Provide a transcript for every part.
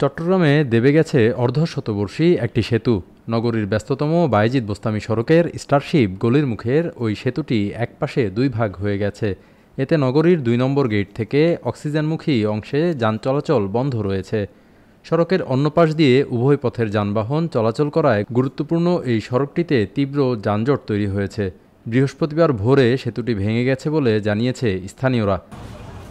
চট্টগ্রামে দেবে গেছে অর্ধশতবর্ষী একটি সেতু। নগরীর ব্যস্ততম বায়েজিদ বোস্তামি সড়কের স্টারশিপ গলির মুখের ওই সেতুটি একপাশে দুই ভাগ হয়ে গেছে। এতে নগরীর ২ নম্বর গেট থেকে অক্সিজেনমুখী অংশে যান চলাচল বন্ধ রয়েছে। সড়কের অন্য পাশ দিয়ে উভয় পথের যানবাহন চলাচল করায় গুরুত্বপূর্ণ এই সড়কটিতে তীব্র যানজট তৈরি হয়েছে। বৃহস্পতিবার ভোরে সেতুটি ভেঙে গেছে বলে জানিয়েছে স্থানীয়রা।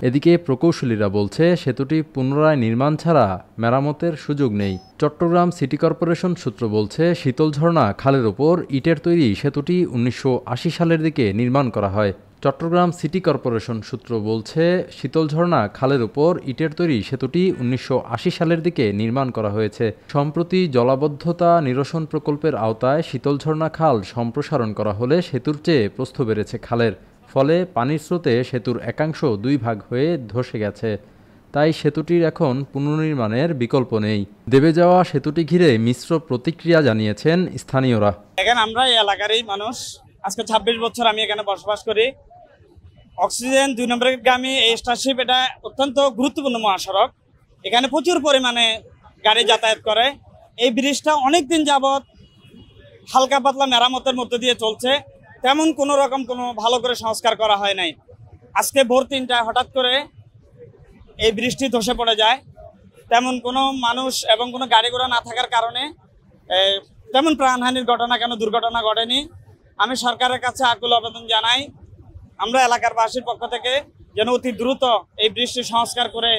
এদিকে প্রকৌশলীরা বলছে সেতুটি পুনরায় নির্মাণ ছাড়া মেরামতের সুযোগ নেই। চট্টগ্রাম সিটি কর্পোরেশন সূত্র বলছে শীতলঝর্ণা খালের ওপর ইটের তৈরি সেতুটি ১৯৮০ সালের দিকে নির্মাণ করা হয়। চট্টগ্রাম সিটি কর্পোরেশন সূত্র বলছে শীতলঝর্ণা খালের ওপর ইটের তৈরি সেতুটি ১৯৮০ সালের দিকে নির্মাণ করা হয়েছে। সম্প্রতি জলাবদ্ধতা নিরসন প্রকল্পের আওতায় শীতলঝর্ণা খাল সম্প্রসারণ করা হলে সেতুর চেয়ে প্রস্থ বেড়েছে খালের। ফলে পানির স্রোতে সেতুর একাংশ দুই ভাগ হয়ে ধসে গেছে। তাই সেতুটির এখন পুনর্নির্মাণের বিকল্প নেই। দেবে যাওয়া সেতুটি ঘিরে মিশ্র প্রতিক্রিয়া জানিয়েছেন স্থানীয়রা। এখানে আমরা এই এলাকারই মানুষ, আজকে ২৬ বছর আমি এখানে বসবাস করি। অক্সিজেন ২ নম্বরের গামী এই স্টারশিপ এটা অত্যন্ত গুরুত্বপূর্ণ মহাসড়ক। এখানে প্রচুর পরিমাণে গাড়ি যাতায়াত করে। এই ব্রিজটা অনেক দিন যাবৎ হালকা পাতলা মেরামতের মধ্যে দিয়ে চলছে। তেমন কোনো রকম কোনো ভালো করে সংস্কার করা হয় নাই। আজকে ভোর ৩টায় হঠাৎ করে এই বৃষ্টি ধসে পড়ে যায়। তেমন কোনো মানুষ এবং কোনো গাড়ি ঘোড়া না থাকার কারণে তেমন প্রাণহানির ঘটনা কেন দুর্ঘটনা ঘটেনি। আমি সরকারের কাছে আকুল আবেদন জানাই, আমরা এলাকাবাসীর পক্ষ থেকে যেন অতি দ্রুত এই বৃষ্টি সংস্কার করে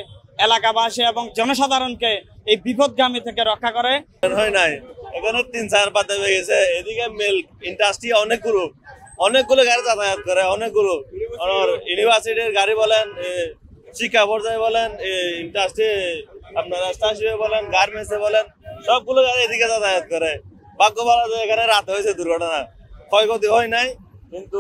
এলাকাবাসী এবং জনসাধারণকে এই বিপদগামী থেকে রক্ষা করে। হয় নাই এখানে ৩-৪ পাতা হয়ে গেছে। এদিকে মিল্ক ইন্ডাস্ট্রি অনেকগুলো গাড়ি যাতায়াত করে, অনেকগুলো ইউনিভার্সিটির গাড়ি বলেন, শিক্ষা পর্যায়ে বলেন, ইন্ডাস্ট্রি আপনার স্টারশিপে বলেন, গার্মেন্টসে বলেন, সবগুলো গাড়ি এদিকে যাতায়াত করে। ভাগ্য ভালো যে এখানে রাত হয়েছে, দুর্ঘটনা ক্ষয়ক্ষতি হয় নাই, কিন্তু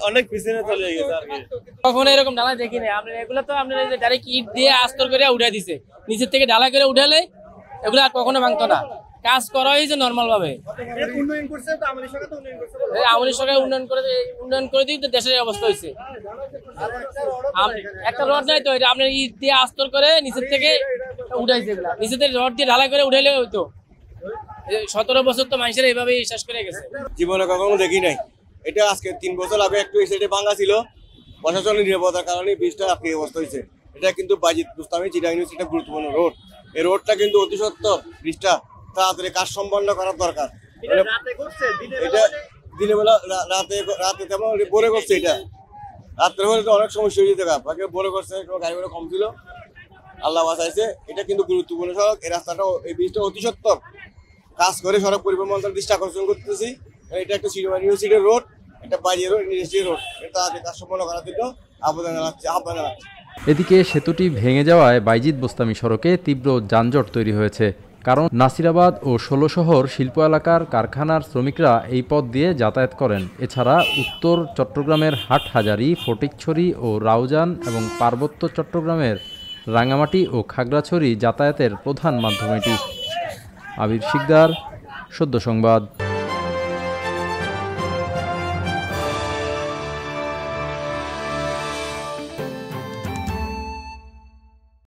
অনেক পিছনে চলে গেছে আর কি। কখনো এরকম ঢালাই দেখিনি আমরা। এগুলো তো আপনার ডাইরেক্ট ইট দিয়ে আস্তর করে উঠাই দিছে, নিচের থেকে ঢালাই করে উঠালে এগুলো আর কখনো ভাঙতো না। কাজ করা হয়েছে নর্মাল ভাবে। আমাদের সরকার উন্নয়ন করে দিয়ে দেশের অবস্থা হয়েছে। একটা রড নাই তো, এটা আপনার ইট দিয়ে আস্তর করে নিচের থেকে উঠাইছে। এগুলা নিচের থেকে রড দিয়ে ঢালাই করে উঠাইলে হইতো। ১৭ বছর তো মানুষের এইভাবে শেষ করে গেছে। জীবনে কখনো দেখি নাই এটা। আজকে ৩ বছর আগে একটু এসে ভাঙা ছিল, প্রশাসনের নিরাপত্তার কারণে ব্রিজটা এই অবস্থা হয়েছে। এটা কিন্তু বায়েজিদ বোস্তামি চিটাগাং ইউনিভার্সিটি একটা গুরুত্বপূর্ণ রোড। এই রোডটা কিন্তু অতি সত্বর ব্রিজটা তাড়াতাড়ি কাজ সম্পন্ন করার দরকার। এটা দিনের বেলা রাতে তেমন ভোরে করছে, এটা রাত্রে হলে তো অনেক সমস্যা হয়ে যেতে পারে। ভোরে করছে, গাড়ি ঘোড়া কম ছিল, আল্লাহ বাঁচাইছে। এটা কিন্তু গুরুত্বপূর্ণ সড়ক। এই রাস্তাটা, এই ব্রিজটা অতি সত্বর কাজ করে সড়ক পরিবহন মন্ত্রণালয় দৃষ্টি আকর্ষণ করতেছি। এটা একটা ইউনিভার্সিটির রোড, এটা বায়েজিদ রোড, ইউনিভার্সিটি রোড। এটা কাজ সম্পন্ন করার জন্য আহ্বান জানাচ্ছি। এদিকে সেতুটি ভেঙে যাওয়ায় বায়েজিদ বোস্তামি সড়কে তীব্র যানজট তৈরি হয়েছে। কারণ নাসিরাবাদ ও ষোলশহর শিল্প এলাকার কারখানার শ্রমিকরা এই পথ দিয়ে যাতায়াত করেন। এছাড়া উত্তর চট্টগ্রামের হাটহাজারী, ফটিকছড়ি ও রাউজান এবং পার্বত্য চট্টগ্রামের রাঙামাটি ও খাগড়াছড়ি যাতায়াতের প্রধান মাধ্যম এটি। আবির শিকদার, সদ্য সংবাদ।